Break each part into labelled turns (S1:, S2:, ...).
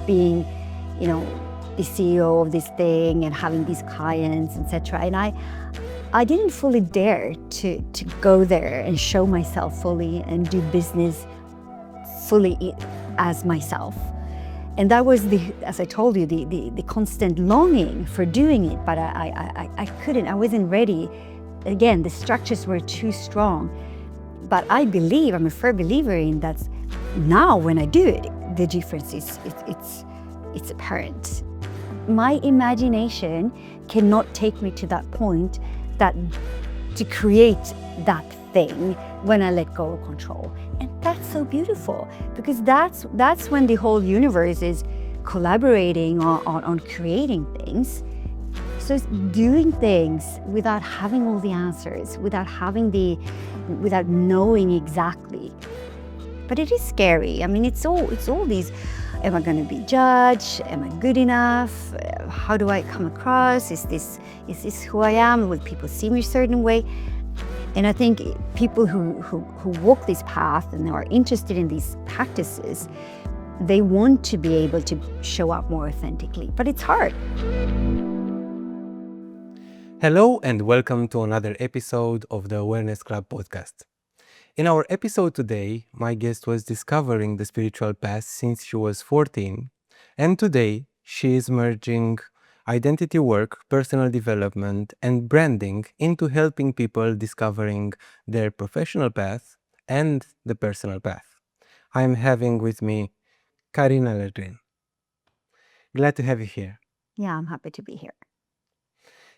S1: being, the CEO of this thing and having these clients, etc. And I didn't fully dare to go there and show myself fully and do business fully as myself. And that was as I told you, the constant longing for doing it, but I couldn't, I wasn't ready. Again, the structures were too strong. But I'm a firm believer in that now when I do it, the difference it's apparent. My imagination cannot take me to that point to create that thing when I let go of control. And that's so beautiful, because that's when the whole universe is collaborating on creating things. So it's doing things without having all the answers, without knowing exactly. But it is scary. I mean, it's all these, am I going to be judged? Am I good enough? How do I come across? Is this who I am? Will people see me a certain way? And I think people who walk this path and are interested in these practices, they want to be able to show up more authentically, but it's hard.
S2: Hello and welcome to another episode of the Awareness Club podcast. In our episode today, my guest was discovering the spiritual path since she was 14, and today she is merging identity work, personal development, and branding into helping people discovering their professional path and the personal path. I am having with me Karin Allergren. Glad to have you here.
S1: Yeah, I'm happy to be here.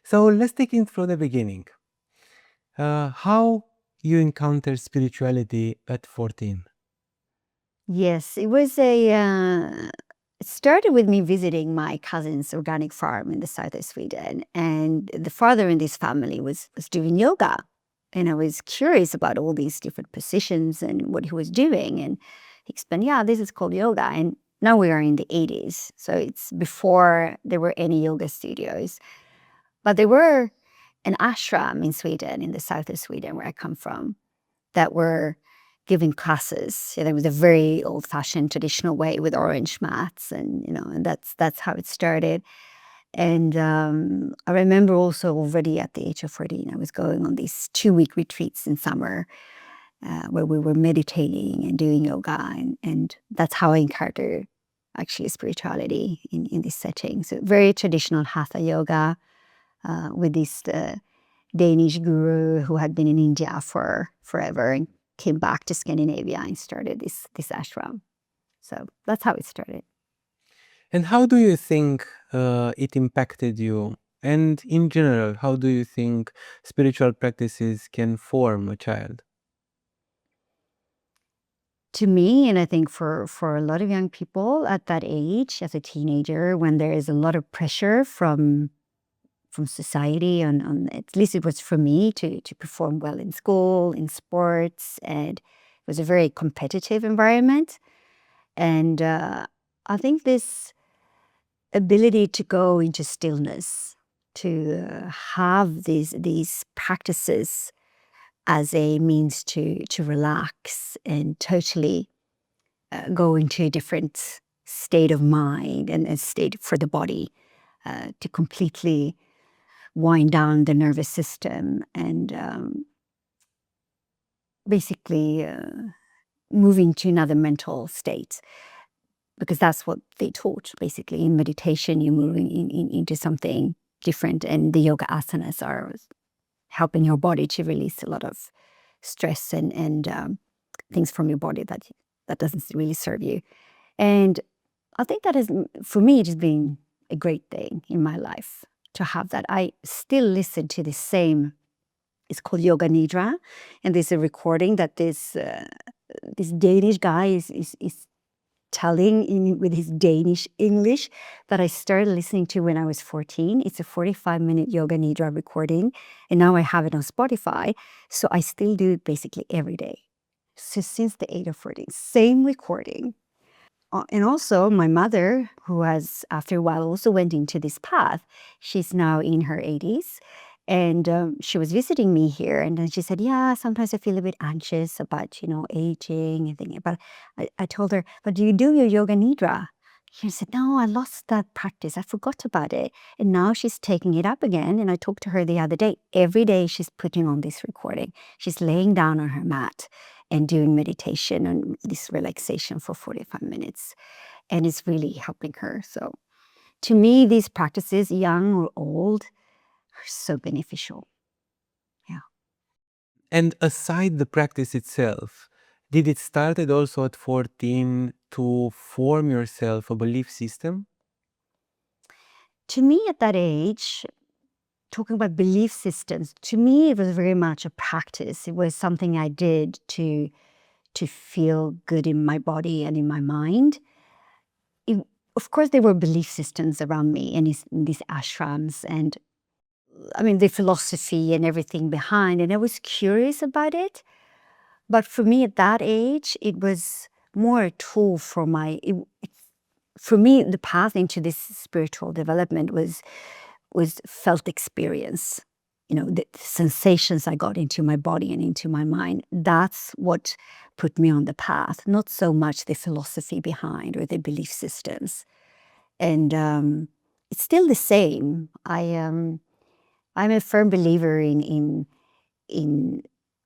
S2: So let's take it from the beginning. How you encountered spirituality at 14?
S1: Yes, it started with me visiting my cousin's organic farm in the south of Sweden. And the father in this family was doing yoga. And I was curious about all these different positions and what he was doing. And he explained, yeah, this is called yoga. And now we are in the 80s. So it's before there were any yoga studios. But there were an ashram in Sweden, in the south of Sweden, where I come from, that were giving classes. So there was a very old-fashioned traditional way with orange mats, and and that's how it started. And I remember also already at the age of 14, I was going on these 2-week retreats in summer where we were meditating and doing yoga, and that's how I encountered actually spirituality in this setting. So very traditional hatha yoga with this Danish guru who had been in India for forever and came back to Scandinavia and started this ashram. So that's how it started.
S2: And how do you think it impacted you? And in general, how do you think spiritual practices can form a child?
S1: To me, and I think for a lot of young people at that age, as a teenager, when there is a lot of pressure from society on at least it was for me to perform well in school, in sports, and it was a very competitive environment. And I think this ability to go into stillness, to have these practices as a means to relax and totally go into a different state of mind and a state for the body, to completely wind down the nervous system and basically moving to another mental state, because that's what they taught. Basically, in meditation, you're moving into something different, and the yoga asanas are helping your body to release a lot of stress and things from your body that doesn't really serve you. And I think that is, for me, it has been a great thing in my life to have that. I still listen to the same, it's called Yoga Nidra, and there's a recording that this Danish guy is telling with his Danish English that I started listening to when I was 14. It's a 45-minute Yoga Nidra recording, and now I have it on Spotify, so I still do it basically every day. So since the age of 14, same recording. And also my mother, who has after a while also went into this path, she's now in her 80s. And she was visiting me here, and then she said, yeah, sometimes I feel a bit anxious about, aging and thinking. But I told her, but do you do your Yoga Nidra? She said, no, I lost that practice. I forgot about it. And now she's taking it up again. And I talked to her the other day. Every day she's putting on this recording. She's laying down on her mat and doing meditation and this relaxation for 45 minutes. And it's really helping her. So to me, these practices, young or old, are so beneficial. Yeah.
S2: And aside the practice itself, did it started also at 14 to form yourself a belief system?
S1: To me, at that age, talking about belief systems, to me, it was very much a practice. It was something I did to feel good in my body and in my mind. Of course, there were belief systems around me and in these ashrams and, I mean, the philosophy and everything behind. And I was curious about it. But for me at that age, it was more a tool for for me, the path into this spiritual development was felt experience. The sensations I got into my body and into my mind. That's what put me on the path, not so much the philosophy behind or the belief systems. And it's still the same. I'm a firm believer in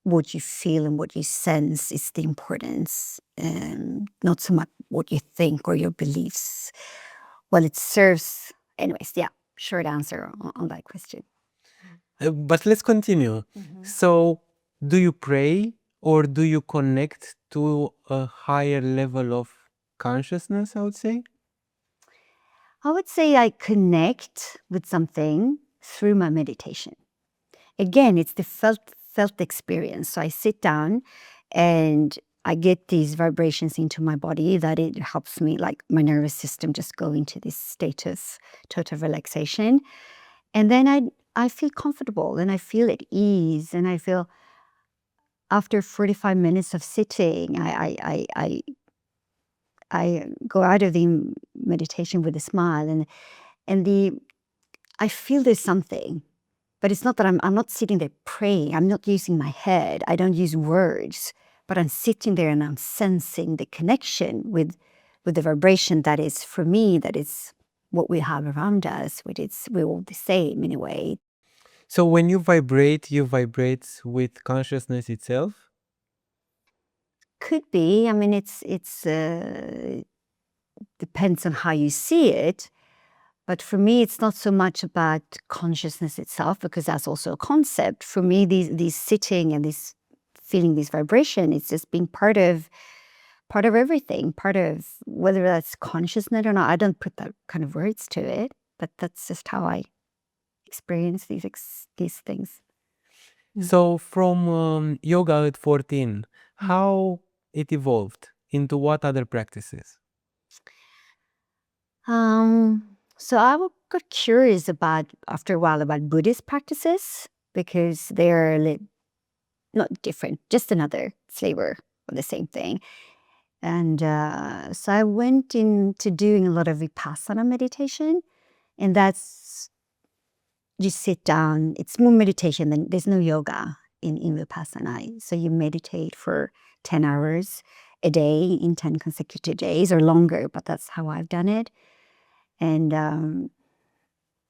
S1: what you feel and what you sense is the importance, and not so much what you think or your beliefs. Well, it serves, anyways. Yeah, short answer on that question.
S2: But let's continue. So, do you pray or do you connect to a higher level of consciousness, I would say?
S1: I would say I connect with something through my meditation. Again, it's the felt experience. So I sit down and I get these vibrations into my body that it helps me, like my nervous system, just go into this state of total relaxation. And then I feel comfortable and I feel at ease, and I feel after 45 minutes of sitting, I go out of the meditation with a smile, and I feel there's something. But it's not that I'm not sitting there praying. I'm not using my head. I don't use words. But I'm sitting there and I'm sensing the connection with the vibration that is, for me, that is what we have around us, we're all the same in a way.
S2: So, when you vibrate with consciousness itself?
S1: Could be. I mean, it's depends on how you see it. But for me, it's not so much about consciousness itself, because that's also a concept. For me, these sitting and this feeling this vibration, it's just being part of everything, part of whether that's consciousness or not. I don't put that kind of words to it, but that's just how I experience these things.
S2: So, from yoga at 14, how it evolved into what other practices?
S1: So I got curious after a while about Buddhist practices, because they're not different, just another flavor of the same thing. And so I went into doing a lot of Vipassana meditation, and that's, you sit down, it's more meditation than, there's no yoga in Vipassana. So you meditate for 10 hours a day in 10 consecutive days or longer, but that's how I've done it. And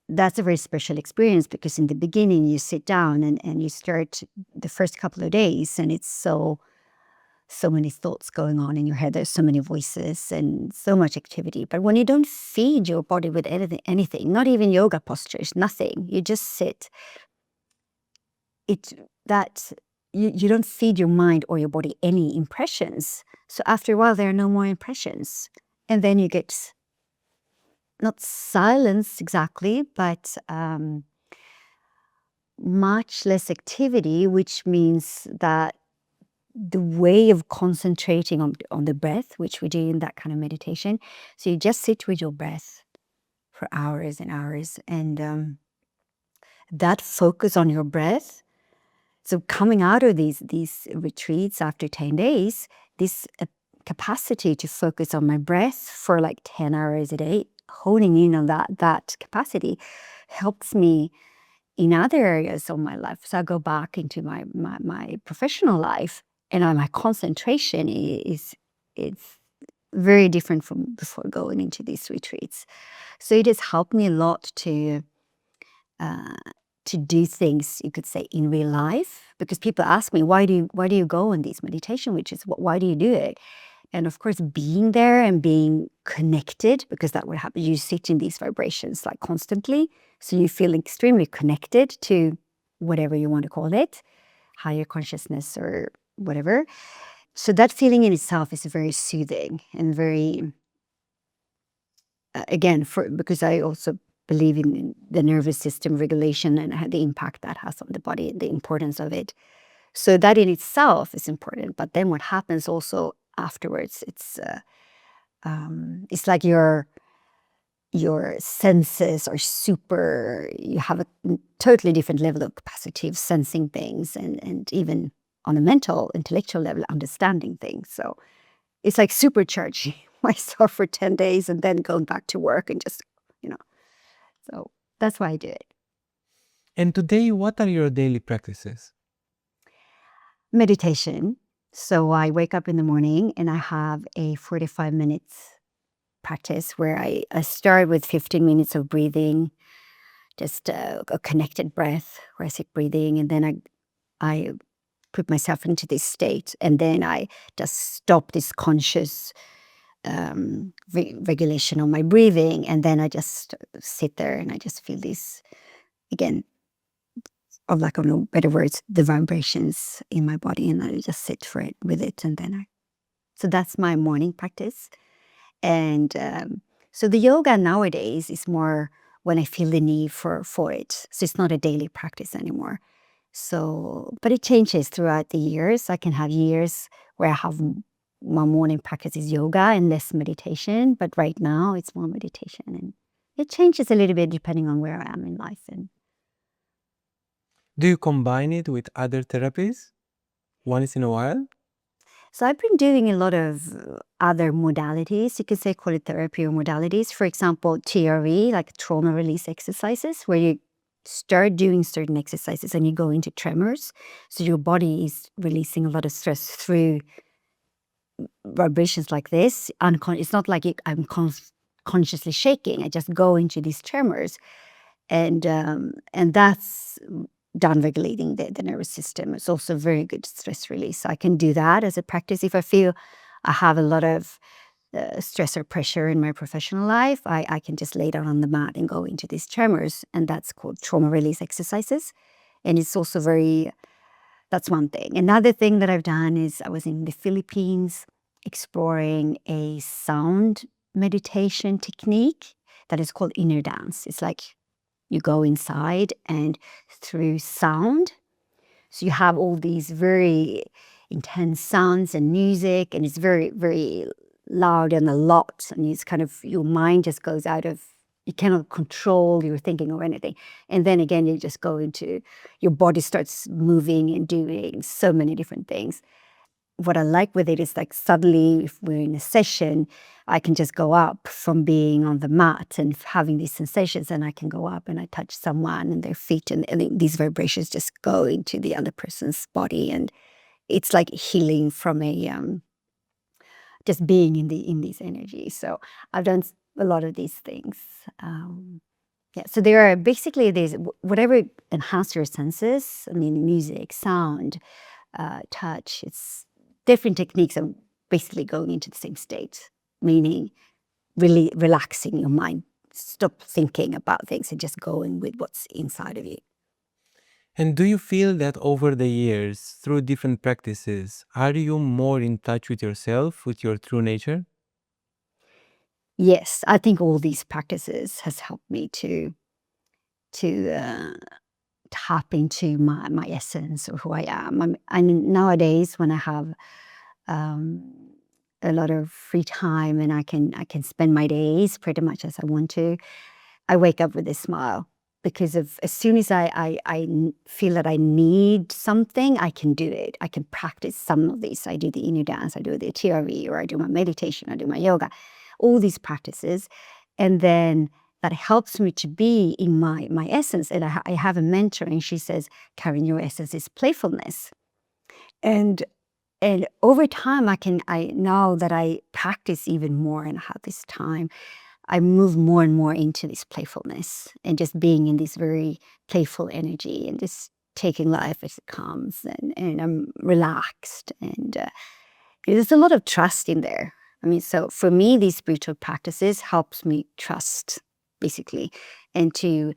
S1: that's a very special experience, because in the beginning you sit down and you start the first couple of days, and it's so many thoughts going on in your head. There's so many voices and so much activity. But when you don't feed your body with anything, not even yoga postures, nothing, you just sit, you don't feed your mind or your body any impressions. So after a while, there are no more impressions. And then you get not silence exactly, but much less activity, which means that the way of concentrating on the breath, which we do in that kind of meditation. So you just sit with your breath for hours and hours, and that focus on your breath. So coming out of these retreats after 10 days, this capacity to focus on my breath for like 10 hours a day, honing in on that capacity, helps me in other areas of my life. So I go back into my professional life, and my concentration is very different from before going into these retreats. So it has helped me a lot uh, to do things, you could say, in real life, because people ask me, why do you go on these meditation retreats? Why do you do it? And of course, being there and being connected, because that would happen. You sit in these vibrations like constantly, so you feel extremely connected to whatever you want to call it, higher consciousness or whatever. So that feeling in itself is very soothing and very, again, because I also believe in the nervous system regulation and the impact that has on the body and the importance of it. So that in itself is important. But then what happens also afterwards, it's like your senses are super, you have a totally different level of capacity of sensing things and even on a mental, intellectual level, understanding things. So it's like supercharging myself for 10 days and then going back to work and just, you know, so that's why I do it.
S2: And today, what are your daily practices?
S1: Meditation. So I wake up in the morning and I have a 45 minutes practice where I start with 15 minutes of breathing, just a connected breath where I sit breathing, and then I put myself into this state, and then I just stop this conscious regulation of my breathing, and then I just sit there and I just feel this, again, of lack of no better words, the vibrations in my body, and I just sit for it with it, and then so that's my morning practice. And so the yoga nowadays is more when I feel the need for it. So it's not a daily practice anymore. So, but it changes throughout the years. I can have years where I have my morning practice is yoga and less meditation, but right now it's more meditation, and it changes a little bit depending on where I am in life. And
S2: Do you combine it with other therapies once in a while?
S1: so I've been doing a lot of other modalities. You could say call it therapy or modalities. For example, TRE, like trauma release exercises, where you start doing certain exercises and you go into tremors. So your body is releasing a lot of stress through vibrations like this. It's not like I'm consciously shaking. I just go into these tremors, and that's down regulating the nervous system. It's also very good stress release. So I can do that as a practice if I feel I have a lot of stress or pressure in my professional life. I can just lay down on the mat and go into these tremors, and that's called trauma release exercises. And it's also very, that's one thing. Another thing that I've done is I was in the Philippines exploring a sound meditation technique that is called inner dance. It's like you go inside and through sound. So you have all these very intense sounds and music, and it's very, very loud and a lot. And it's kind of, your mind just goes out of, you cannot control your thinking or anything. And then again, you just go into, your body starts moving and doing so many different things. What I like with it is like suddenly, if we're in a session, I can just go up from being on the mat and having these sensations, and I can go up and I touch someone and their feet, and these vibrations just go into the other person's body, and it's like healing from a just being in these energies. So I've done a lot of these things. Yeah, so there are basically these whatever enhance your senses. I mean, music, sound, touch. It's different techniques of basically going into the same state, meaning really relaxing your mind, stop thinking about things and just going with what's inside of you.
S2: And do you feel that over the years, through different practices, are you more in touch with yourself, with your true nature?
S1: Yes, I think all these practices has helped me to tap into my essence or who I am. Nowadays, when I have um, a lot of free time and I can spend my days pretty much as I want to, I wake up with a smile, because of as soon as I feel that I need something, I can do it. I can practice some of these. I do the inner dance, I do the TRE, or I do my meditation, I do my yoga, all these practices, and then that helps me to be in my essence. And I have a mentor, and she says, "Karin, your essence is playfulness." And And over time, now that I practice even more and have this time, I move more and more into this playfulness and just being in this very playful energy and just taking life as it comes. And I'm relaxed. And there's a lot of trust in there. I mean, so for me, these spiritual practices helps me trust, basically, and to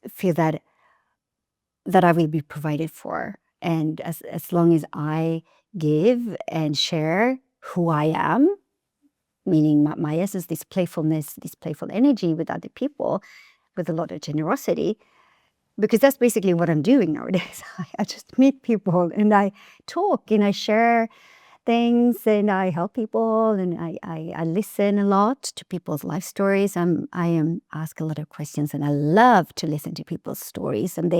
S1: feel that I will be provided for. And as long as I give and share who I am, meaning my essence, this playfulness, this playful energy with other people, with a lot of generosity, because that's basically what I'm doing nowadays. I just meet people and I talk and I share things and I help people and I listen a lot to people's life stories. I ask a lot of questions and I love to listen to people's stories, and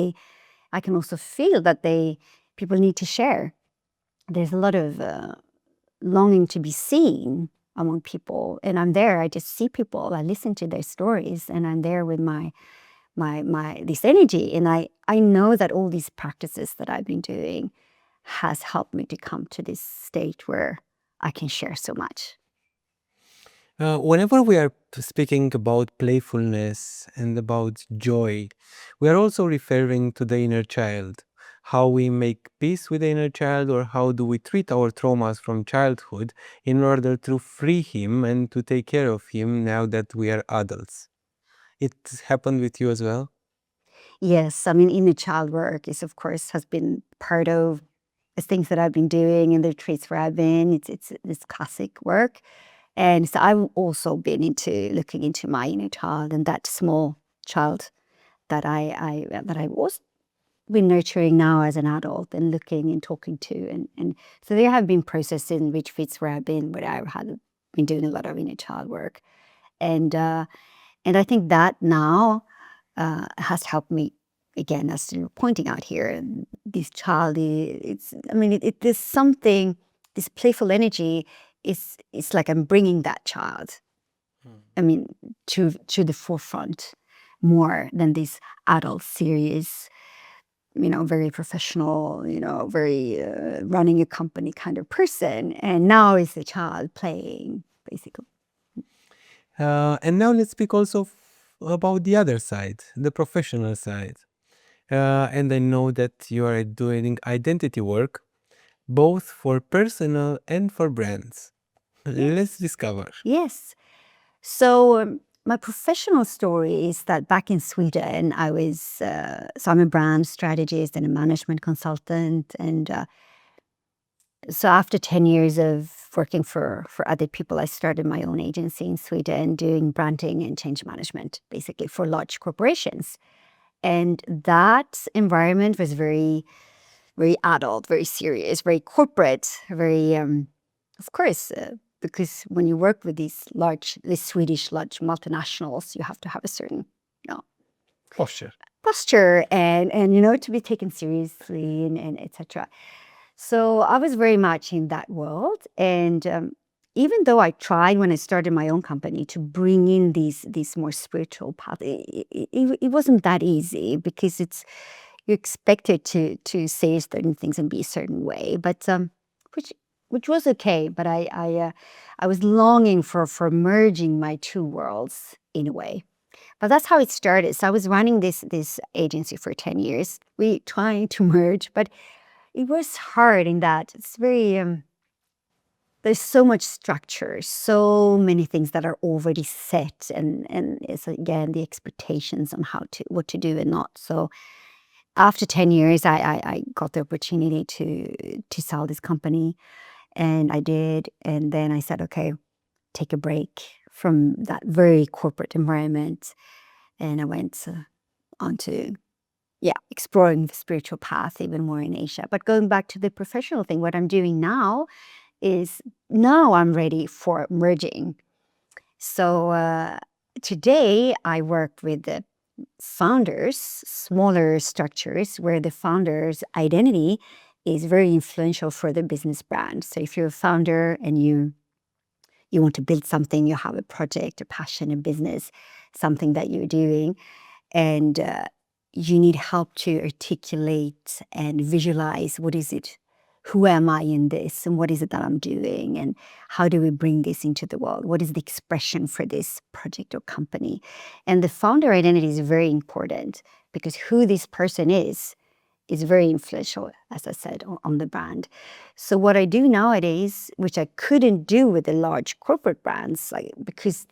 S1: I can also feel that people need to share. There's a lot of longing to be seen among people, and I'm there. I just see people. I listen to their stories, and I'm there with my this energy. And I know that all these practices that I've been doing has helped me to come to this state where I can share so much.
S2: Whenever we are speaking about playfulness and about joy, we are also referring to the inner child. How we make peace with the inner child, or how do we treat our traumas from childhood in order to free him and to take care of him now that we are adults. It happened with you as well?
S1: Yes, I mean, inner child work is, of course, has been part of the things that I've been doing and the retreats where I've been. It's this classic work. And so I've also been into looking into my inner child and that small child that I was been nurturing now as an adult and looking and talking to. And so there have been processes in retreats where I've been, where I had been doing a lot of inner child work. And I think that now has helped me, again, as you're pointing out here, this child, there's something, this playful energy it's like I'm bringing that child, I mean, to the forefront more than this adult serious, very professional, very running a company kind of person. And now it's the child playing, basically.
S2: And now let's speak also about the other side, the professional side. And I know that you are doing identity work, both for personal and for brands. Let's discover.
S1: Yes. So my professional story is that back in Sweden, so I'm a brand strategist and a management consultant. And so after 10 years of working for other people, I started my own agency in Sweden doing branding and change management, basically for large corporations. And that environment was very, very adult, very serious, very corporate, very, of course, because when you work with these Swedish large multinationals, you have to have a certain, posture and to be taken seriously and etc. So I was very much in that world, and even though I tried when I started my own company to bring in these more spiritual paths, it wasn't that easy because you're expected to say certain things and be a certain way, but which was okay. But I was longing for merging my two worlds in a way. But that's how it started. So I was running this agency for 10 years. We trying to merge, but it was hard in that it's very there's so much structure, so many things that are already set, and it's again the expectations on what to do and not. So after 10 years, I got the opportunity to sell this company, and I did. And then I said, okay, take a break from that very corporate environment, and I went on to exploring the spiritual path even more in Asia. But going back to the professional thing, what I'm doing now is now I'm ready for merging. So today I work with the founders, smaller structures where the founder's identity is very influential for the business brand. So if you're a founder and you want to build something, you have a project, a passion, a business, something that you're doing, and you need help to articulate and visualize what is it who am I in this, and what is it that I'm doing, and how do we bring this into the world? What is the expression for this project or company? And the founder identity is very important, because who this person is very influential, as I said, on the brand. So what I do nowadays, which I couldn't do with the large corporate brands, like, because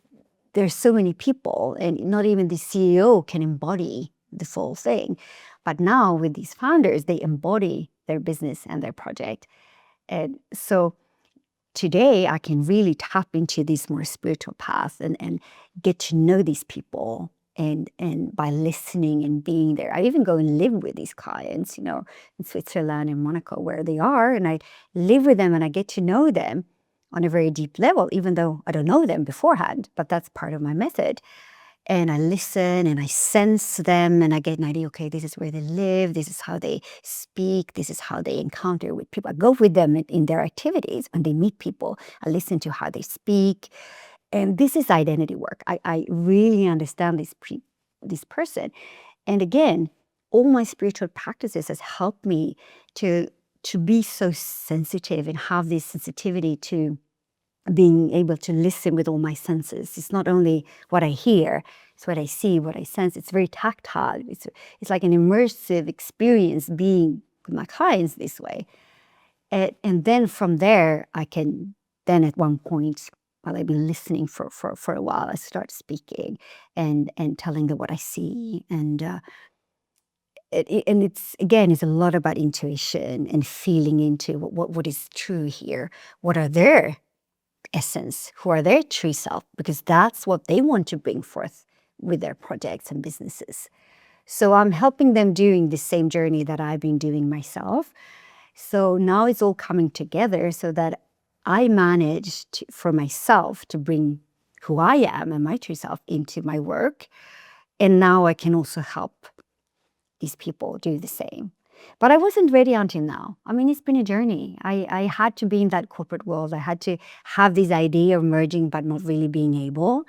S1: there's so many people and not even the CEO can embody the full thing. But now with these founders, they embody their business and their project. And so today I can really tap into this more spiritual path and get to know these people, and by listening and being there. I even go and live with these clients, in Switzerland and Monaco, where they are, and I live with them and I get to know them on a very deep level, even though I don't know them beforehand, but that's part of my method. And I listen and I sense them and I get an idea, okay, this is where they live, this is how they speak, this is how they encounter with people. I go with them in their activities. When they meet people, I listen to how they speak. And this is identity work. I really understand this person. And again, all my spiritual practices has helped me to be so sensitive and have this sensitivity to being able to listen with all my senses. It's not only what I hear, it's what I see, what I sense. It's very tactile. It's like an immersive experience being with my clients this way. And then from there, I can then at one point, while I've been listening for a while, I start speaking and telling them what I see. And it's, again, it's a lot about intuition and feeling into what is true here. What are their essence, who are their true self, because that's what they want to bring forth with their projects and businesses. So I'm helping them doing the same journey that I've been doing myself. So now it's all coming together so that I managed for myself to bring who I am and my true self into my work. And now I can also help these people do the same. But I wasn't ready until now. I mean, it's been a journey. I had to be in that corporate world. I had to have this idea of merging, but not really being able.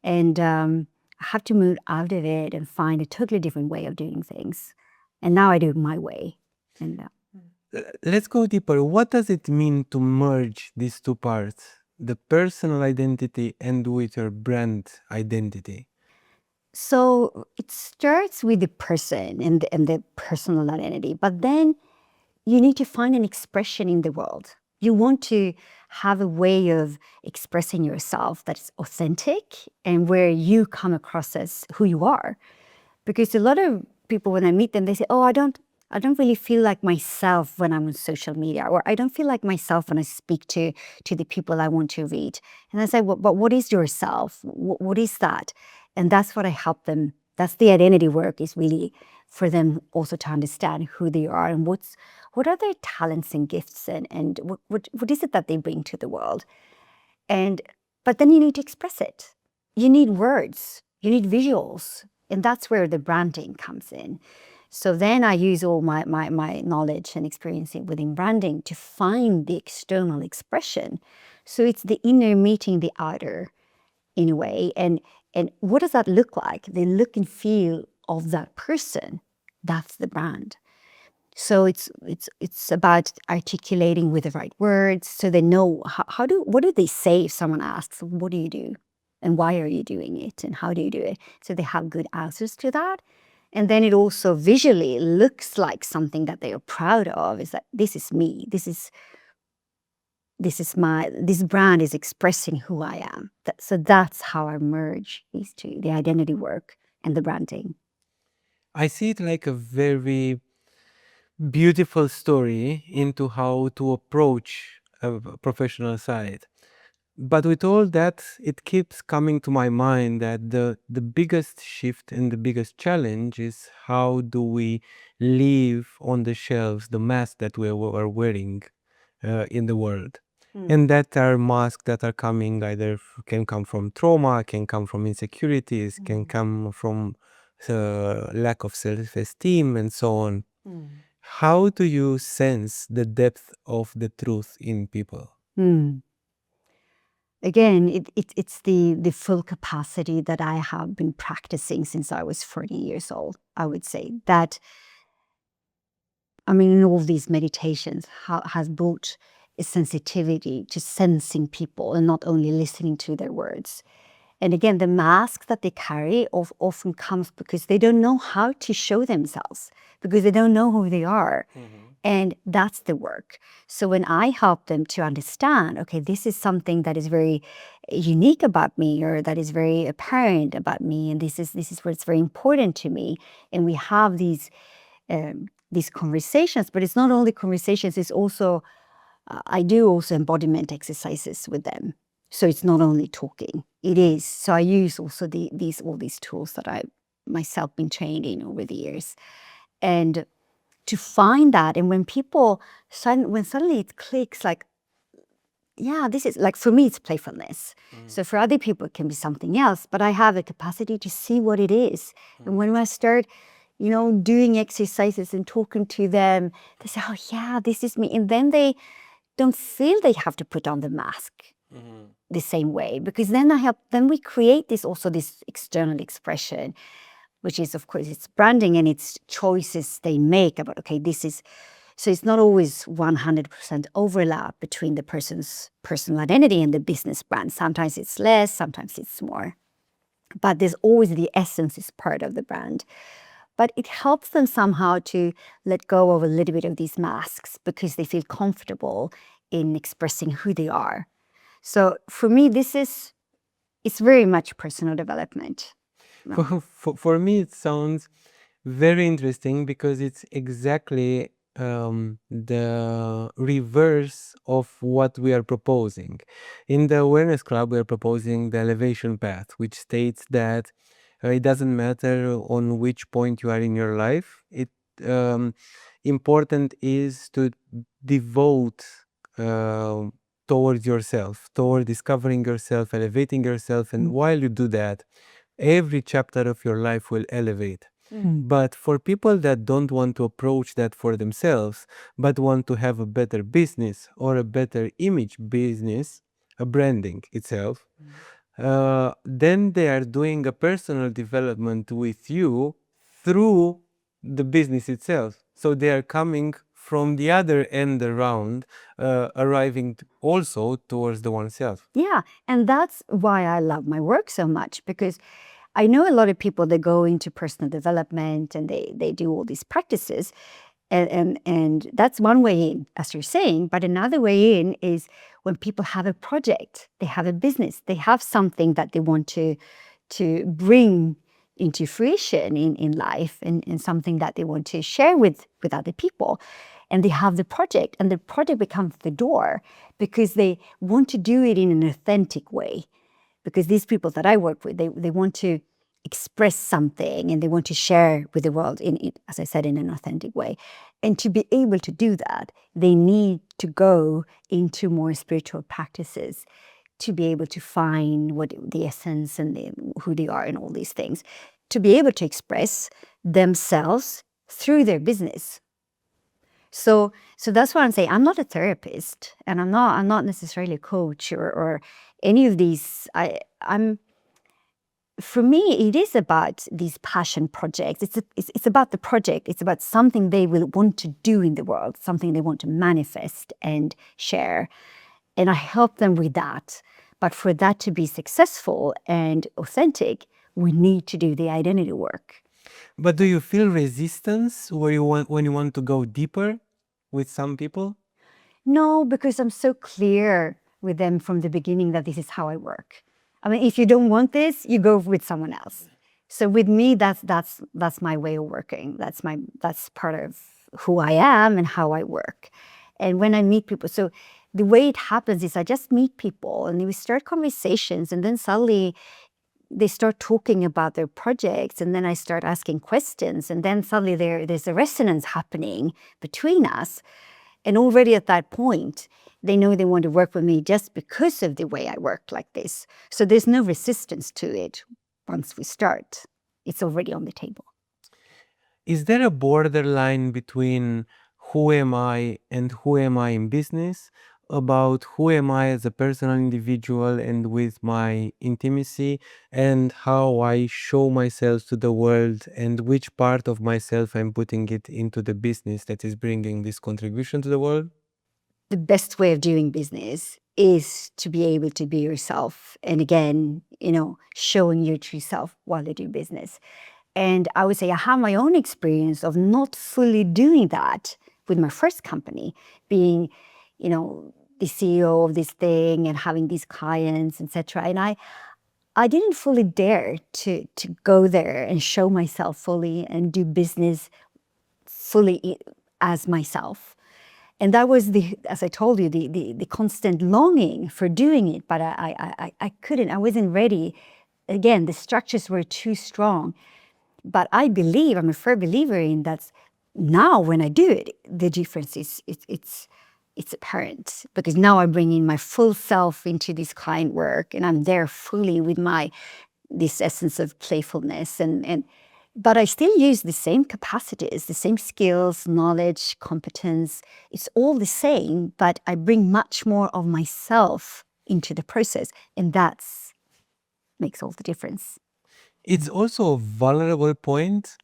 S1: And I had to move out of it and find a totally different way of doing things. And now I do it my way. And
S2: Let's go deeper. What does it mean to merge these two parts, the personal identity and with your brand identity?
S1: so it starts with the person and the personal identity, but then you need to find an expression in the world. You want to have a way of expressing yourself that's authentic and where you come across as who you are. Because a lot of people, when I meet them, they say, oh, I don't really feel like myself when I'm on social media, or I don't feel like myself when I speak to the people I want to reach. And I say, well, but what is yourself? What is that? And that's what I help them. That's the identity work, is really for them also to understand who they are and what are their talents and gifts, and what is it that they bring to the world. But then you need to express it. You need words, you need visuals, and that's where the branding comes in. So then I use all my knowledge and experience within branding to find the external expression. So it's the inner meeting the outer, in a way. And what does that look like? The look and feel of that person. That's the brand. So it's about articulating with the right words, so they know what do they say if someone asks, what do you do? And why are you doing it? And how do you do it? So they have good answers to that. And then it also visually looks like something that they are proud of, is that this is me. This brand is expressing who I am. So that's how I merge these two, the identity work and the branding.
S2: I see it like a very beautiful story into how to approach a professional side. But with all that, it keeps coming to my mind that the biggest shift and the biggest challenge is how do we leave on the shelves the mask that we are wearing in the world. And that are masks that are coming either can come from trauma, can come from insecurities, can come from lack of self-esteem and so on. How do you sense the depth of the truth in people?
S1: Again, it's the full capacity that I have been practicing since I was 40 years old. I would say that I mean, in all these meditations, has brought a sensitivity to sensing people and not only listening to their words. And again, the mask that they carry often comes because they don't know how to show themselves, because they don't know who they are. And that's the work. So when I help them to understand, okay, this is something that is very unique about me, or that is very apparent about me, and this is what's very important to me, and we have these conversations. But it's not only conversations; it's also I do also embodiment exercises with them. So it's not only talking; it is. So I use also all these tools that I myself been trained in over the years, and to find that. And when when suddenly it clicks, like, yeah, this is, like, for me, it's playfulness. So for other people, it can be something else, but I have a capacity to see what it is. And when I start, doing exercises and talking to them, they say, oh yeah, this is me. And then they don't feel they have to put on the mask the same way, because then we create this external expression, which is, of course, it's branding and it's choices they make about, okay, so it's not always 100% overlap between the person's personal identity and the business brand. Sometimes it's less, sometimes it's more. But there's always the essence is part of the brand. But it helps them somehow to let go of a little bit of these masks, because they feel comfortable in expressing who they are. So for me, it's very much personal development.
S2: For me, it sounds very interesting because it's exactly the reverse of what we are proposing. In the Awareness Club, we are proposing the elevation path, which states that it doesn't matter on which point you are in your life. It important is to devote towards yourself, toward discovering yourself, elevating yourself, and while you do that, every chapter of your life will elevate. But for people that don't want to approach that for themselves, but want to have a better business or a better image business, a branding itself, then they are doing a personal development with you through the business itself. So they are coming from the other end around, arriving also towards the oneself.
S1: Yeah, and that's why I love my work so much, because I know a lot of people that go into personal development and they do all these practices, and that's one way in, as you're saying. But another way in is when people have a project, they have a business, they have something that they want to bring into fruition in life, and something that they want to share with other people. And they have the project, and the project becomes the door, because they want to do it in an authentic way. Because these people that I work with, they want to express something, and they want to share with the world as I said, in an authentic way. And to be able to do that, they need to go into more spiritual practices to be able to find what the essence and who they are and all these things, to be able to express themselves through their business. So that's why I'm saying I'm not a therapist, and I'm not necessarily a coach or any of these. For me, it is about these passion projects. It's about the project. It's about something they will want to do in the world, something they want to manifest and share. And I help them with that. But for that to be successful and authentic, we need to do the identity work.
S2: But do you feel resistance when you want to go deeper with some people?
S1: No, because I'm so clear with them from the beginning that this is how I work. I mean, if you don't want this, you go with someone else. So with me, that's my way of working. That's part of who I am and how I work. And when I meet people, so the way it happens is I just meet people and we start conversations, and then suddenly they start talking about their projects, and then I start asking questions, and then suddenly there's a resonance happening between us. And already at that point, they know they want to work with me just because of the way I work like this. So there's no resistance to it once we start. It's already on the table.
S2: Is there a borderline between who am I and who am I in business? about who am I as a personal individual and with my intimacy, and how I show myself to the world, and which part of myself I'm putting it into the business that is bringing this contribution to the world.
S1: The best way of doing business is to be able to be yourself. And again, showing your true self while you do business. And I would say I have my own experience of not fully doing that with my first company, being, the CEO of this thing and having these clients, etc. And I didn't fully dare to go there and show myself fully and do business fully as myself. And that was as I told you, the constant longing for doing it, but I couldn't. I wasn't ready. Again, the structures were too strong. But I'm a firm believer in that. Now, when I do it, the difference it's apparent, because now I bring in my full self into this client work, and I'm there fully with this essence of playfulness, but I still use the same capacities, the same skills, knowledge, competence. It's all the same, but I bring much more of myself into the process, and that's makes all the difference.
S2: It's also a vulnerable point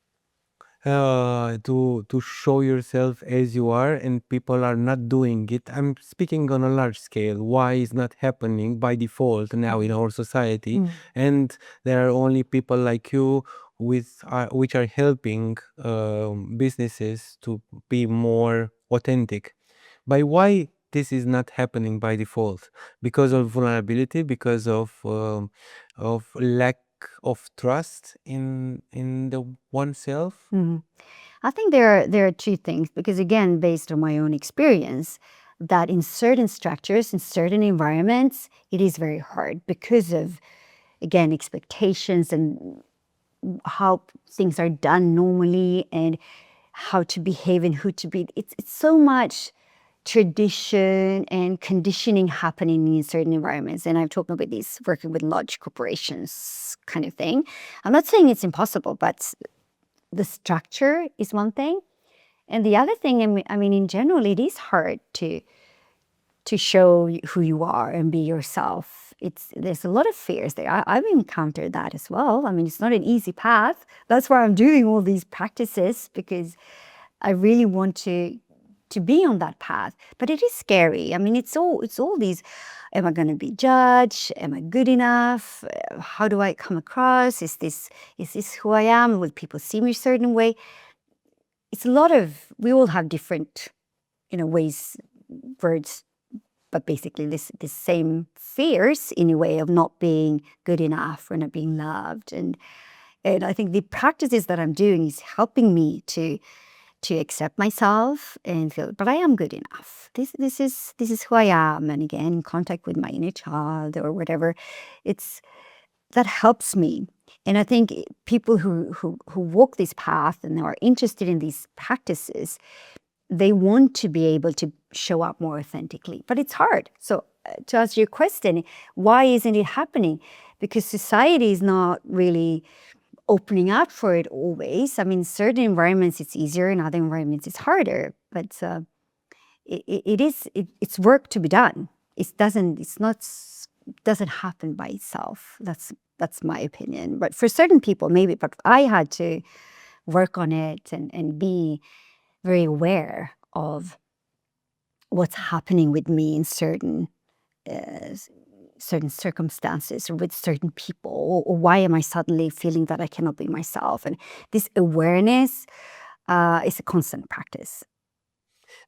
S2: to show yourself as you are, and people are not doing it. I'm speaking on a large scale. Why is not happening by default now in our society? And there are only people like you which are helping businesses to be more authentic. By why this is not happening by default? Because of vulnerability, because of lack of trust in the oneself.
S1: I think there are two things, because again, based on my own experience, that in certain structures, in certain environments, it is very hard because of, again, expectations and how things are done normally and how to behave and who to be. It's so much tradition and conditioning happening in certain environments. And I've talked about this working with large corporations kind of thing. I'm not saying it's impossible, but the structure is one thing. And the other thing, I mean, in general, it is hard to show who you are and be yourself. There's a lot of fears there. I've encountered that as well. I mean, it's not an easy path. That's why I'm doing all these practices, because I really want to be on that path. But it is scary. I mean, it's all these, am I going to be judged? Am I good enough? How do I come across? Is this who I am? Will people see me a certain way? It's a lot of, we all have different, ways, words, but basically this same fears in a way of not being good enough or not being loved. And I think the practices that I'm doing is helping me to accept myself and feel, but I am good enough. This is who I am. And again, in contact with my inner child or whatever, that helps me. And I think people who walk this path and are interested in these practices, they want to be able to show up more authentically, but it's hard. So to answer your question, why isn't it happening? Because society is not really opening up for it always. I mean, certain environments it's easier, in other environments it's harder. But it's work to be done. It doesn't happen by itself. That's my opinion. But for certain people, maybe. But I had to work on it and be very aware of what's happening with me in certain circumstances or with certain people, or why am I suddenly feeling that I cannot be myself? And this awareness is a constant practice.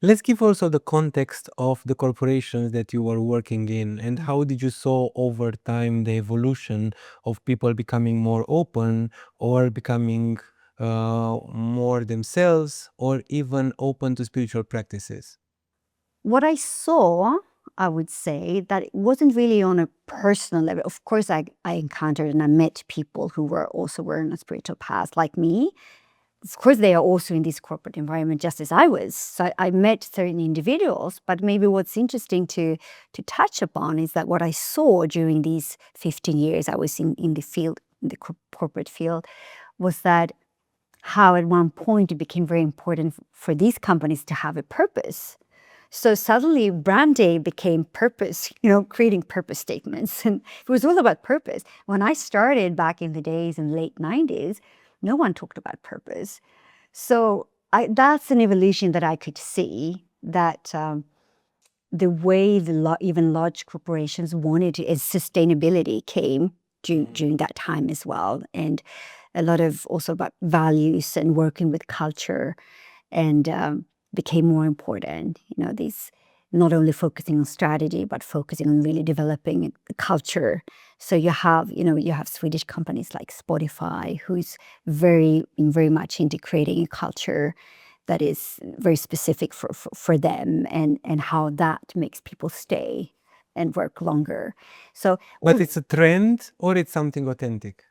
S2: Let's give also the context of the corporations that you were working in, and how did you saw over time the evolution of people becoming more open or becoming more themselves or even open to spiritual practices?
S1: What I saw, I would say, that it wasn't really on a personal level. Of course, I encountered and I met people who were on a spiritual path like me. Of course, they are also in this corporate environment just as I was. So I met certain individuals, but maybe what's interesting to touch upon is that what I saw during these 15 years I was in the field, in the corporate field, was that how at one point it became very important for these companies to have a purpose. So suddenly branding became purpose, creating purpose statements. And it was all about purpose. When I started back in the days in the late 90s, no one talked about purpose. So that's an evolution that I could see, that the way even large corporations wanted to, as sustainability came during that time as well. And a lot of also about values and working with culture, and became more important. These not only focusing on strategy, but focusing on really developing culture. So you have Swedish companies like Spotify, who's very much into creating a culture that is very specific for them, and how that makes people stay and work longer. So,
S2: But it's a trend or it's something authentic?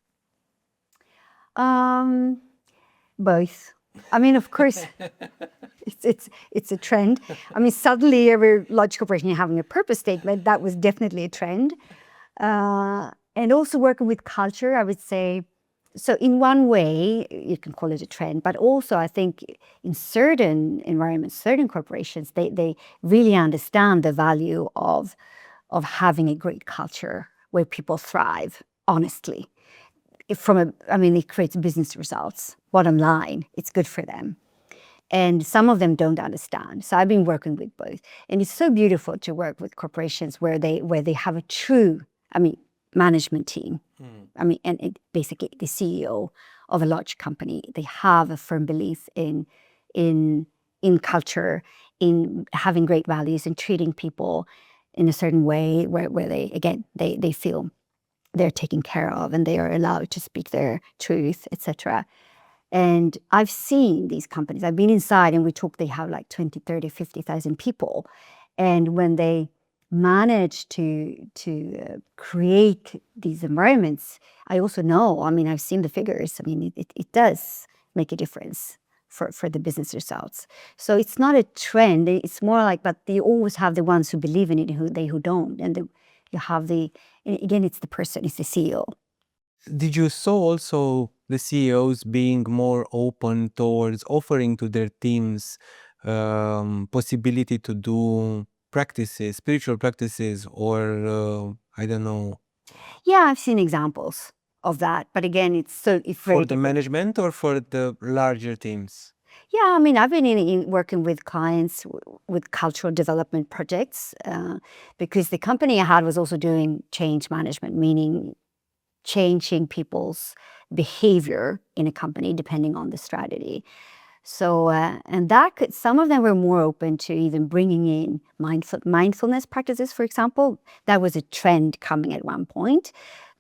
S1: Both. I mean, of course, it's a trend. I mean, suddenly every large corporation having a purpose statement, that was definitely a trend. And also working with culture, I would say. So in one way, you can call it a trend, but also I think in certain environments, certain corporations, they really understand the value of having a great culture where people thrive honestly. It creates business results. Bottom line, it's good for them. And some of them don't understand. So I've been working with both. And it's so beautiful to work with corporations where they have a true, management team. Basically the CEO of a large company, they have a firm belief in culture, in having great values, and treating people in a certain way where they feel they're taken care of and they are allowed to speak their truth, etc. And I've seen these companies. I've been inside, and they have like 20, 30, 50,000 people. And when they manage to create these environments, I also know, I've seen the figures. It does make a difference for the business results. So it's not a trend. It's more like, but you always have the ones who believe in it and who don't. And you have again, it's the person, it's the CEO.
S2: Did you saw also the CEOs being more open towards offering to their teams possibility to do practices, spiritual practices, or I don't know,
S1: Yeah, I've seen examples of that. But again, it's very
S2: for the
S1: different.
S2: management or for the larger teams?
S1: Yeah, I've been working with clients with cultural development projects, because the company I had was also doing change management, meaning changing people's behavior in a company depending on the strategy. So, and some of them were more open to even bringing in mindfulness practices, for example. That was a trend coming at one point,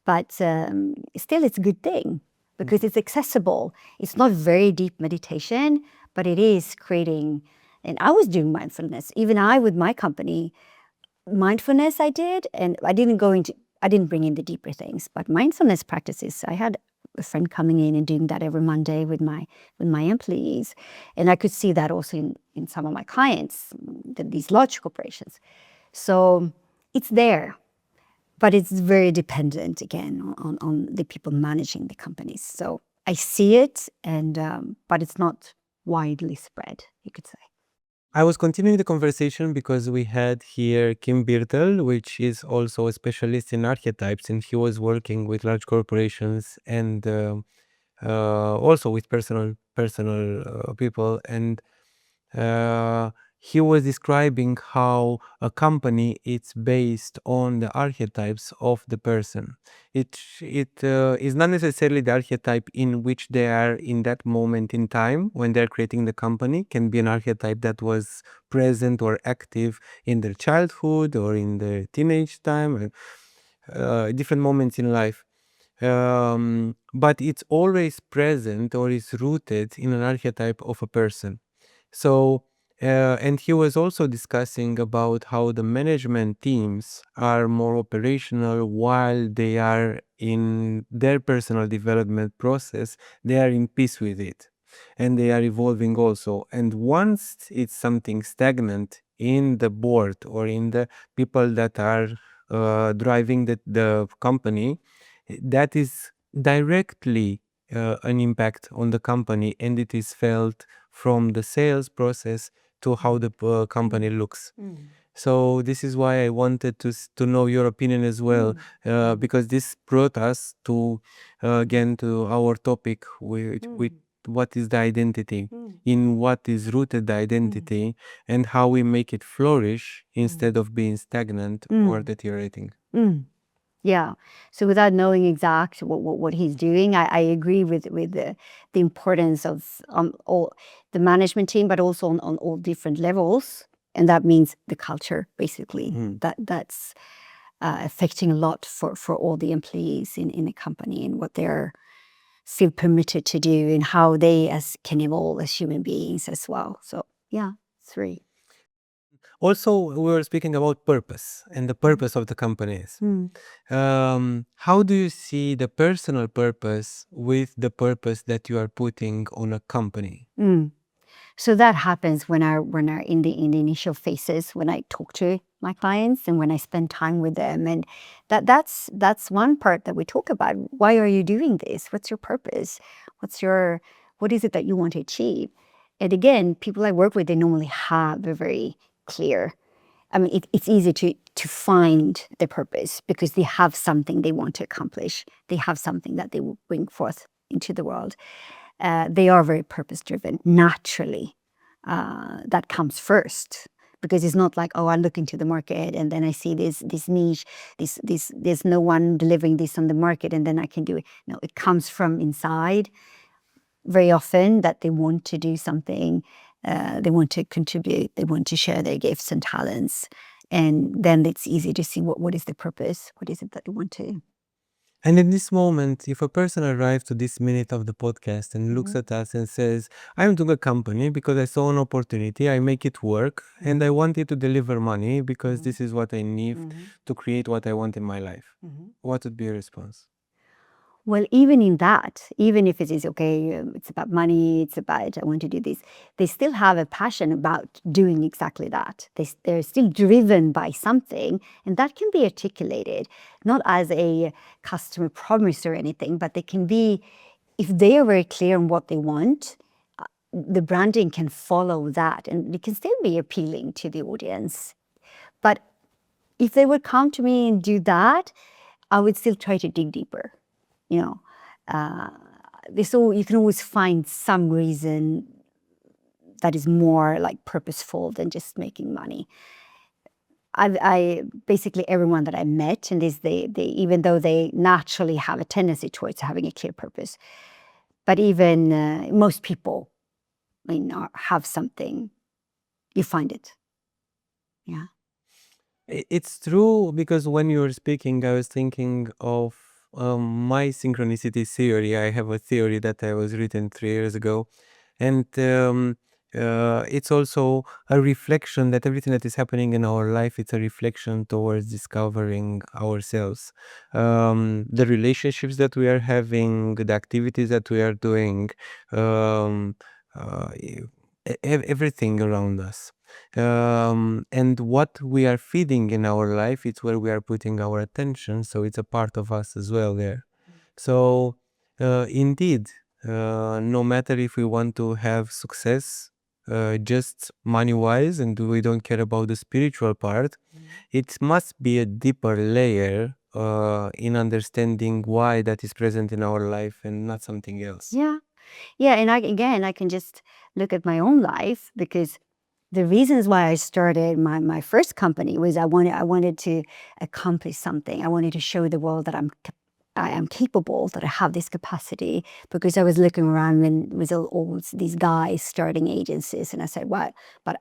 S1: but still it's a good thing because it's accessible. It's not very deep meditation, but it is creating, and I was doing mindfulness, even with my company, mindfulness I did, and I didn't bring in the deeper things, but mindfulness practices, I had a friend coming in and doing that every Monday with my employees. And I could see that also in some of my clients, these large corporations. So it's there, but it's very dependent again on the people managing the companies. So I see it, but it's not widely spread, you could say.
S2: I was continuing the conversation because we had here Kim Birtel, which is also a specialist in archetypes, and he was working with large corporations and also with personal people. And he was describing how a company is based on the archetypes of the person. It is not necessarily the archetype in which they are in that moment in time when they're creating the company. Can be an archetype that was present or active in their childhood or in their teenage time, different moments in life. But it's always present or is rooted in an archetype of a person. So, and he was also discussing about how the management teams are more operational while they are in their personal development process, they are in peace with it and they are evolving also. And once it's something stagnant in the board or in the people that are driving the company, that is directly an impact on the company, and it is felt from the sales process to how the company looks. So this is why I wanted to know your opinion as well, because this brought us to again to our topic with what is the identity, in what is rooted the identity, and how we make it flourish instead of being stagnant or deteriorating.
S1: Yeah. So without knowing exact what he's doing, I agree with the importance of all the management team, but also on all different levels. And that means the culture, basically. That's affecting a lot for all the employees in a company and what they're feel permitted to do and how they can evolve as human beings as well. So yeah, 3.
S2: Also, we were speaking about purpose and the purpose of the companies. How do you see the personal purpose with the purpose that you are putting on a company?
S1: So that happens when I in the initial phases, when I talk to my clients and when I spend time with them, and that's one part that we talk about. Why are you doing this? What's your purpose? What is it that you want to achieve? And again, people I work with, they normally have a very clear. I mean, it's easy to find the purpose because they have something they want to accomplish. They have something that they will bring forth into the world. They are very purpose-driven, naturally. That comes first, because it's not like, oh, I look into the market and then I see this niche, there's no one delivering this on the market and then I can do it. No, it comes from inside very often, that they want to do something, they want to contribute, they want to share their gifts and talents. And then it's easy to see what is the purpose, what is it that they want to.
S2: And in this moment, if a person arrives to this minute of the podcast and looks at us and says, I'm doing a company because I saw an opportunity, I make it work, and I want it to deliver money because this is what I need to create what I want in my life, what would be your response?
S1: Well, even in that, even if it is okay, it's about money, it's about I want to do this, they still have a passion about doing exactly that. They're still driven by something, and that can be articulated, not as a customer promise or anything, but they can be, if they are very clear on what they want, the branding can follow that, and it can still be appealing to the audience. But if they would come to me and do that, I would still try to dig deeper. You know, you can always find some reason that is more like purposeful than just making money. I basically everyone that I met, and they even though they naturally have a tendency towards having a clear purpose, but even most people, I mean, have something. You find it, yeah.
S2: It's true, because when you were speaking, I was thinking of my synchronicity theory. I have a theory that I was written 3 years ago, and it's also a reflection that everything that is happening in our life, it's a reflection towards discovering ourselves. The relationships that we are having, the activities that we are doing, everything around us. And what we are feeding in our life, it's where we are putting our attention, so it's a part of us as well there. So indeed, no matter if we want to have success just money wise and we don't care about the spiritual part, it must be a deeper layer in understanding why that is present in our life and not something else.
S1: Yeah, and I can just look at my own life, because the reasons why I started my first company was I wanted to accomplish something. I wanted to show the world that I am capable, that I have this capacity, because I was looking around and with all these guys starting agencies, and I said, "What?" But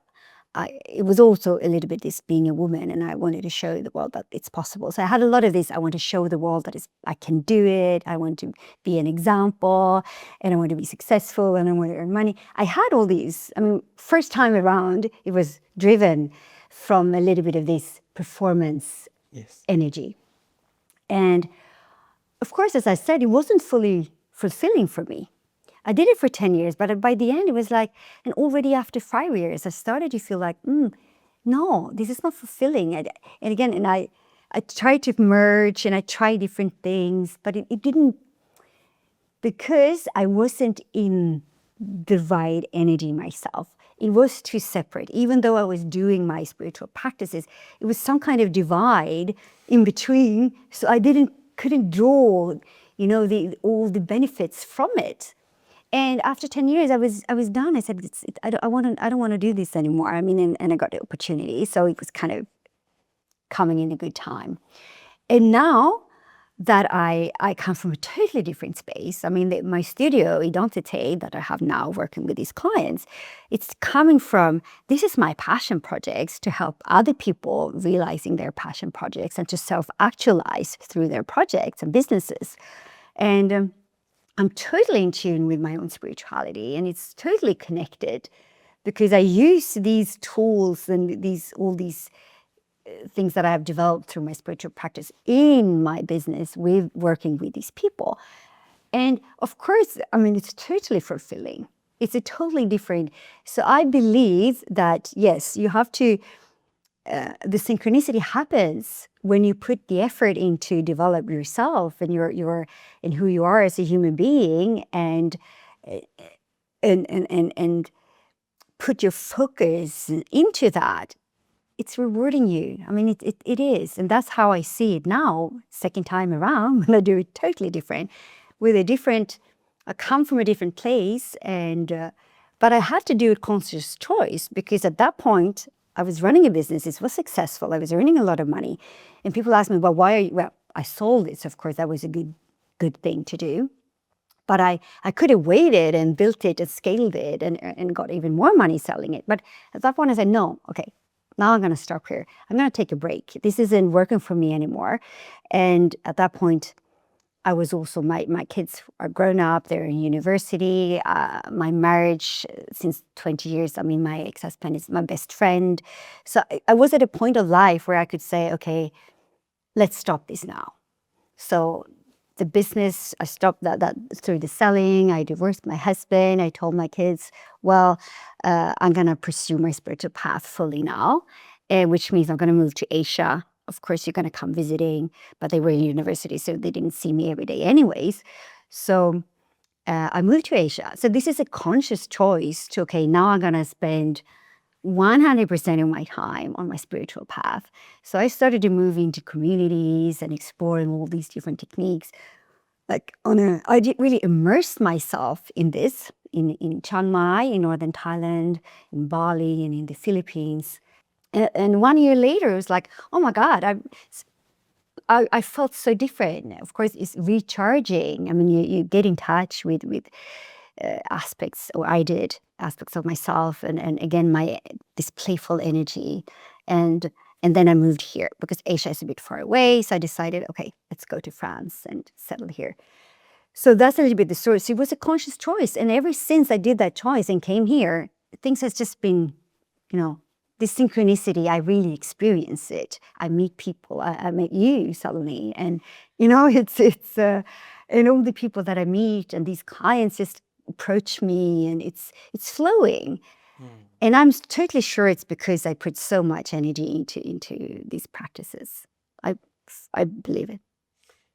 S1: it was also a little bit this being a woman, and I wanted to show the world that it's possible. So I had a lot of this. I want to show the world that I can do it. I want to be an example, and I want to be successful, and I want to earn money. I had all these. I mean, first time around, it was driven from a little bit of this performance energy. And of course, as I said, it wasn't fully fulfilling for me. I did it for 10 years, but by the end it was like, and already after 5 years, I started to feel like, no, this is not fulfilling. And again, I tried to merge and I tried different things, but it didn't, because I wasn't in the right energy myself. it was too separate. Even though I was doing my spiritual practices, it was some kind of divide in between. So I couldn't draw, all the benefits from it. And after 10 years, I was done. I said, I don't want to do this anymore. I mean, and I got the opportunity, so it was kind of coming in a good time. And now that I come from a totally different space. I mean, my studio, Identité, that I have now working with these clients, it's coming from, this is my passion projects to help other people realizing their passion projects and to self-actualize through their projects and businesses. And I'm totally in tune with my own spirituality, and it's totally connected because I use these tools and all these things that I have developed through my spiritual practice in my business with working with these people. And of course, I mean, it's totally fulfilling. It's a totally different. So I believe that, yes, you have to, the synchronicity happens when you put the effort into develop yourself and and who you are as a human being, and put your focus into that. It's rewarding you. I mean, it is. And that's how I see it now, second time around, when I do it totally different, with a different, I come from a different place, and but I had to do a conscious choice because at that point, I was running a business, it was successful, I was earning a lot of money. And people ask me, well, why are you, well, I sold it, so of course that was a good thing to do. But I could have waited and built it and scaled it and got even more money selling it. But at that point I said, no, okay, now I'm going to stop here. I'm going to take a break. This isn't working for me anymore. And at that point, I was also, my kids are grown up, they're in university. My marriage, since 20 years, I mean, my ex-husband is my best friend. So I was at a point of life where I could say, okay, let's stop this now. So the business, I stopped that through the selling. I divorced my husband. I told my kids, well, I'm going to pursue my spiritual path fully now, which means I'm going to move to Asia. Of course, you're going to come visiting, but they were in university, so they didn't see me every day anyways. So I moved to Asia. So this is a conscious choice to, okay, now I'm going to spend 100% of my time on my spiritual path. So I started to move into communities and exploring all these different techniques. Like I did really immerse myself in this, in Chiang Mai, in northern Thailand, in Bali, and in the Philippines. And 1 year later, it was like, oh my God, I felt so different. Of course, it's recharging. I mean, you get in touch with aspects, or I did, aspects of myself, and again, this playful energy. And then I moved here because Asia is a bit far away. So I decided, okay, let's go to France and settle here. So that's a little bit the story. So it was a conscious choice. And ever since I did that choice and came here, things has just been, this synchronicity, I really experience it. I meet people. I met you suddenly. And, it's and all the people that I meet and these clients just approach me, and it's flowing. And I'm totally sure it's because I put so much energy into these practices. I believe it.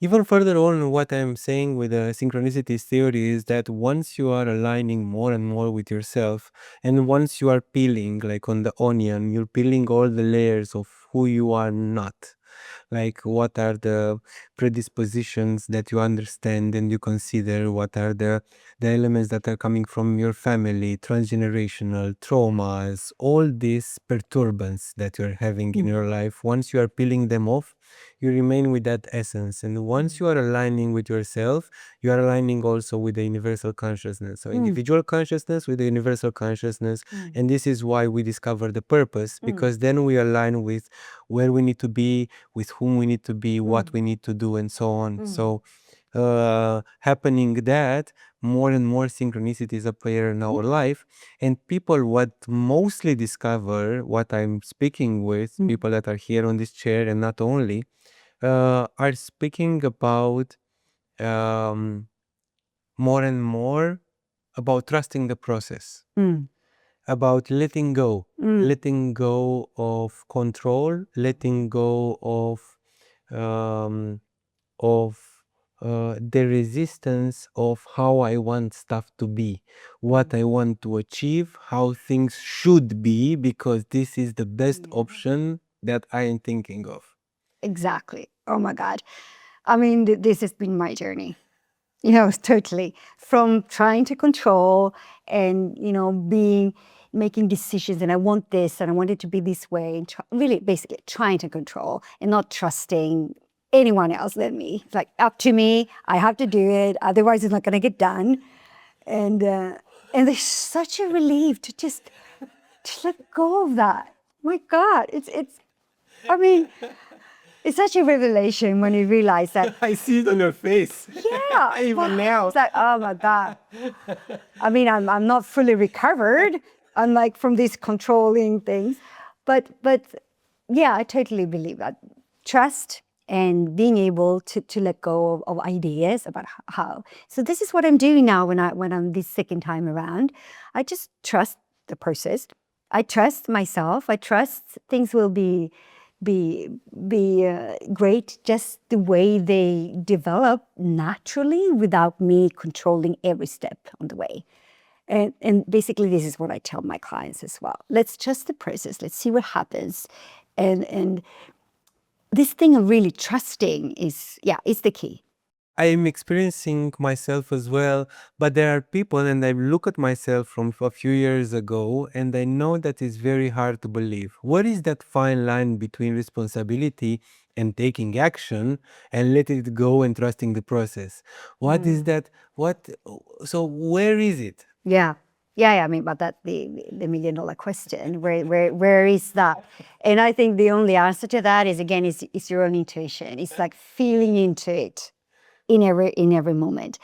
S2: Even further on, what I'm saying with the synchronicity theory is that once you are aligning more and more with yourself, and once you are peeling, like on the onion, you're peeling all the layers of who you are not. Like, what are the predispositions that you understand and you consider? What are the elements that are coming from your family, transgenerational traumas, all these perturbance that you're having in your life? Once you are peeling them off, you remain with that essence. And once you are aligning with yourself, you are aligning also with the universal consciousness. So individual consciousness with the universal consciousness. And this is why we discover the purpose, because then we align with where we need to be, with whom we need to be, what we need to do, and so on. So happening that, more and more synchronicities appear in our life. And people what mostly discover, what I'm speaking with, people that are here on this chair and not only, are speaking about more and more about trusting the process, about letting go of control, letting go of the resistance of how I want stuff to be, what I want to achieve, how things should be, because this is the best option that I am thinking of.
S1: Exactly. Oh my God. I mean, this has been my journey. Totally. From trying to control and, making decisions, and I want this and I want it to be this way, and really basically trying to control and not trusting anyone else than me. It's like, up to me, I have to do it, otherwise it's not going to get done. And there's such a relief to let go of that. My God, I mean, it's such a revelation when you realize that.
S2: I see it on your face.
S1: Yeah.
S2: Even now.
S1: It's like, oh my God. I mean, I'm not fully recovered, unlike from these controlling things. But yeah, I totally believe that. Trust and being able to let go of ideas about how. So this is what I'm doing now when I'm this second time around. I just trust the process. I trust myself. I trust things will be great just the way they develop naturally without me controlling every step on the way. And basically this is what I tell my clients as well. Let's trust the process. Let's see what happens. And this thing of really trusting is the key.
S2: I am experiencing myself as well, but there are people, and I look at myself from a few years ago, and I know that it's very hard to believe. What is that fine line between responsibility and taking action and letting it go and trusting the process? What is that? So where is it?
S1: Yeah. I mean, but that's the $1 million question. Where is that? And I think the only answer to that is, again, is your own intuition. It's like feeling into it in every moment.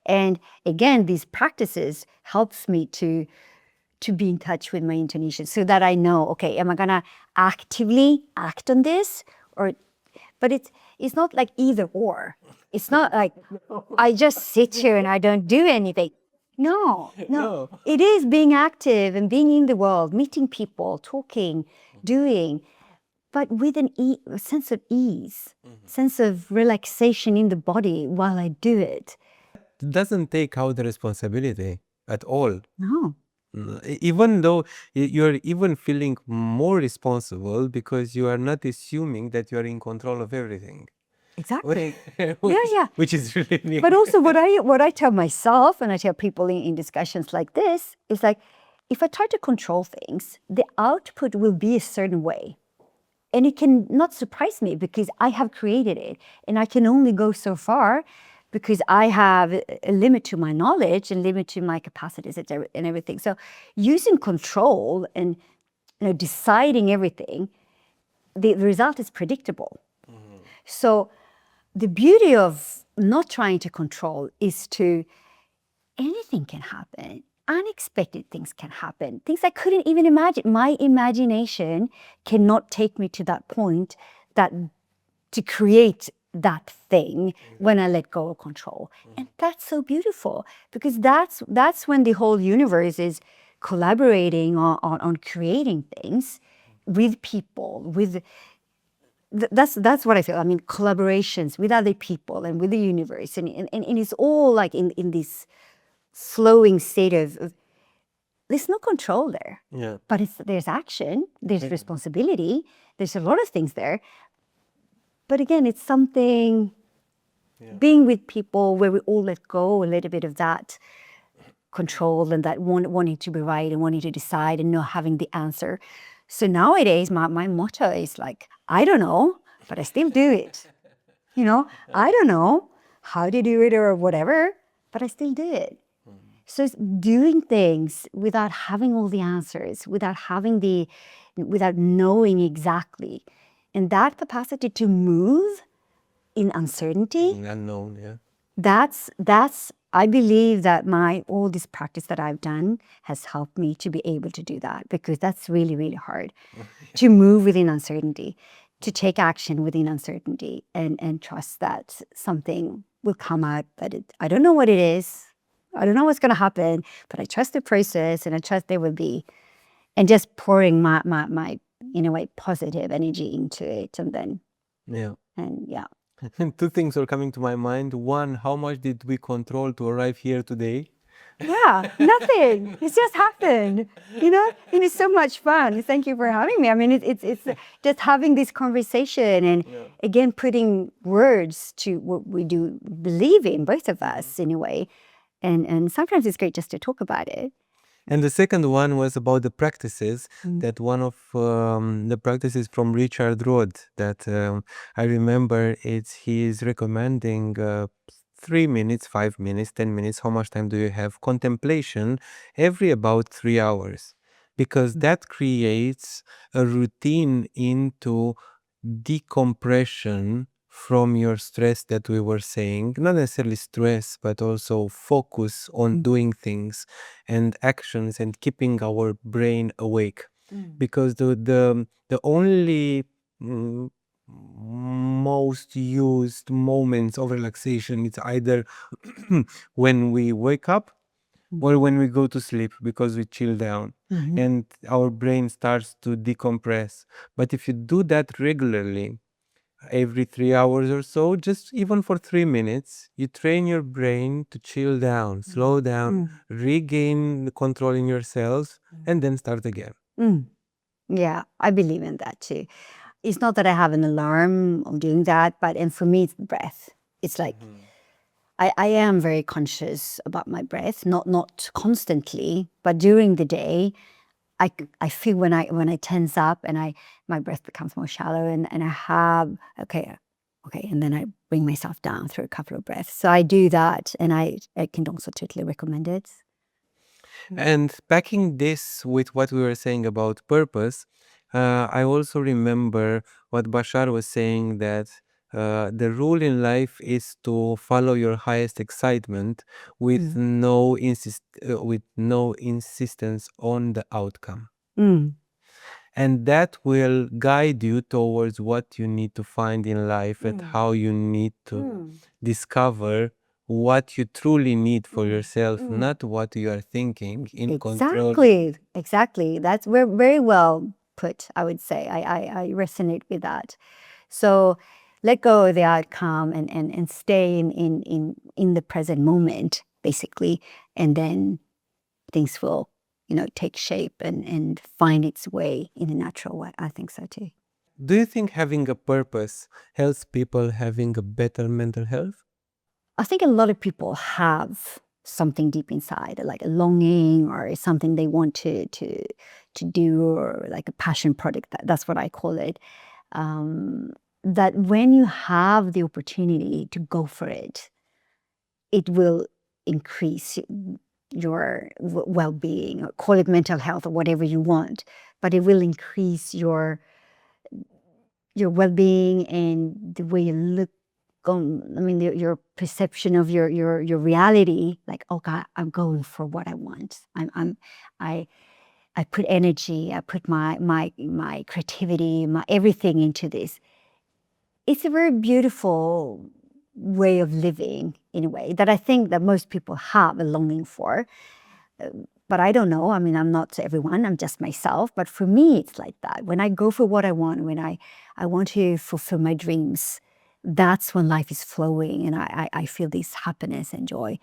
S1: And again, these practices helps me to be in touch with my intuition, so that I know, okay, am I gonna actively act on this, but it's not like either or. It's not like I just sit here and I don't do anything. No. It is being active and being in the world, meeting people, talking, doing, but with a sense of ease, sense of relaxation in the body while I do it.
S2: It doesn't take out the responsibility at all.
S1: No.
S2: Even though you're even feeling more responsible because you are not assuming that you are in control of everything.
S1: Exactly.
S2: Yeah. Which is really.
S1: But also what I tell myself, and I tell people in discussions like this, is like, if I try to control things, the output will be a certain way. And it can not surprise me because I have created it, and I can only go so far because I have a limit to my knowledge and limit to my capacities and everything. So using control and deciding everything, the result is predictable. So the beauty of not trying to control is anything can happen. Unexpected things can happen. Things I couldn't even imagine. My imagination cannot take me to that point to create that thing when I let go of control. And that's so beautiful, because that's when the whole universe is collaborating on creating things with people, that's what I feel. I mean, collaborations with other people and with the universe, and it's all like in this flowing state of there's no control there.
S2: Yeah.
S1: But there's action, there's responsibility, there's a lot of things there. But again, it's something being with people where we all let go a little bit of that control and that wanting to be right and wanting to decide and not having the answer. So nowadays, my motto is like, I don't know, but I still do it. I don't know how to do it or whatever, but I still do it. So it's doing things without having all the answers, without knowing exactly. And that capacity to move in uncertainty.
S2: Unknown, yeah.
S1: That's I believe that all this practice that I've done has helped me to be able to do that, because that's really, really hard to move within uncertainty, to take action within uncertainty, and trust that something will come out I don't know what it is. I don't know what's going to happen, but I trust the process, and I trust there will be, and just pouring my in a way positive energy into it, and then
S2: Yeah.
S1: and yeah.
S2: And two things are coming to my mind. One, how much did we control to arrive here today?
S1: Yeah, nothing. It's just happened, and it's so much fun. Thank you for having me. I mean, it's just having this conversation and again putting words to what we do believe in, both of us in a way. And sometimes it's great just to talk about it.
S2: And the second one was about the practices, that one of the practices from Richard Roth that I remember he is recommending 3 minutes, 5 minutes, 10 minutes, how much time do you have? Contemplation every about 3 hours, because that creates a routine into decompression from your stress that we were saying, not necessarily stress, but also focus on doing things and actions and keeping our brain awake. Because the only most used moments of relaxation is either when we wake up or when we go to sleep, because we chill down and our brain starts to decompress. But if you do that regularly, every 3 hours or so, just even for 3 minutes, you train your brain to chill down, slow down, regain the control in yourselves, and then start again.
S1: Yeah, I believe in that too. It's not that I have an alarm of doing that, and for me, it's the breath. It's like I am very conscious about my breath, not constantly, but during the day, I feel when I tense up and my breath becomes more shallow and I have okay, and then I bring myself down through a couple of breaths. So I do that, and I can also totally recommend it.
S2: And backing this with what we were saying about purpose, I also remember what Bashar was saying, that the rule in life is to follow your highest excitement with with no insistence on the outcome. And that will guide you towards what you need to find in life and how you need to discover what you truly need for yourself, not what you are thinking in control.
S1: Exactly. That's very well put, I would say. I resonate with that. So let go of the outcome and stay in the present moment, basically, and then things will, take shape and find its way in a natural way. I think so too.
S2: Do you think having a purpose helps people having a better mental health?
S1: I think a lot of people have something deep inside, like a longing or something they want to do, or like a passion project. That's what I call it. That when you have the opportunity to go for it, it will increase your well-being, or call it mental health or whatever you want, but it will increase your well-being and the way you look on, I mean, your perception of your reality. Like, oh God, I'm going for what I want. I put energy, I put my creativity, my everything into this. It's a very beautiful way of living, in a way that I think that most people have a longing for. But I don't know. I mean, I'm not everyone. I'm just myself. But for me, it's like that. When I go for what I want, when I want to fulfill my dreams, that's when life is flowing and I feel this happiness and joy.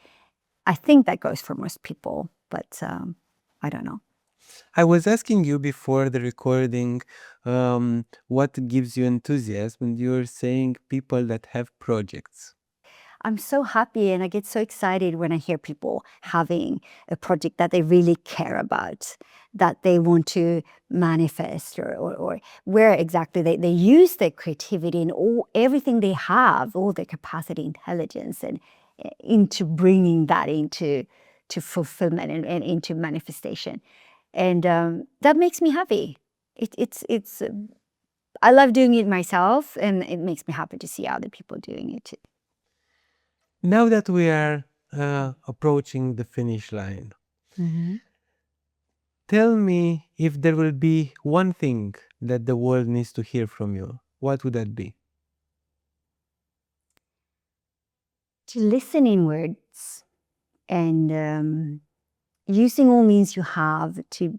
S1: I think that goes for most people, but I don't know.
S2: I was asking you before the recording what gives you enthusiasm, and you're saying people that have projects.
S1: I'm so happy and I get so excited when I hear people having a project that they really care about, that they want to manifest, or where exactly they use their creativity and everything they have, all their capacity, intelligence, and into bringing that into fulfillment and into manifestation. And that makes me happy. It's I love doing it myself, and it makes me happy to see other people doing it too.
S2: Now that we are approaching the finish line, tell me, if there will be one thing that the world needs to hear from you, what would that be?
S1: To listen inwards and using all means you have to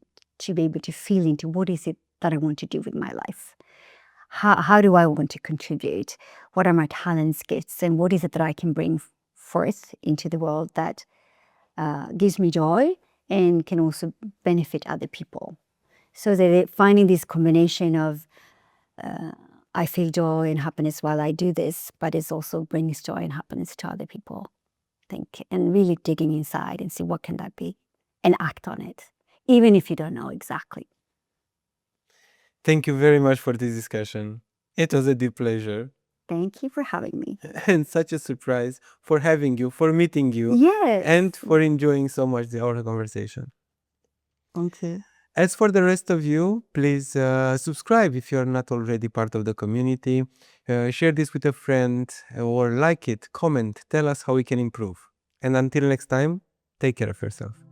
S1: be able to feel into what is it that I want to do with my life. how do I want to contribute? What are my talents, gifts, and what is it that I can bring forth into the world that gives me joy and can also benefit other people? So that finding this combination of I feel joy and happiness while I do this, but it also brings joy and happiness to other people. I think, and really digging inside and see what can that be, and act on it, even if you don't know exactly.
S2: Thank you very much for this discussion. It was a deep pleasure.
S1: Thank you for having me.
S2: And such a surprise for having you, for meeting you,
S1: Yes.
S2: and for enjoying so much our conversation.
S1: Okay.
S2: As for the rest of you, please subscribe if you're not already part of the community. Share this with a friend or like it, comment, tell us how we can improve. And until next time, take care of yourself.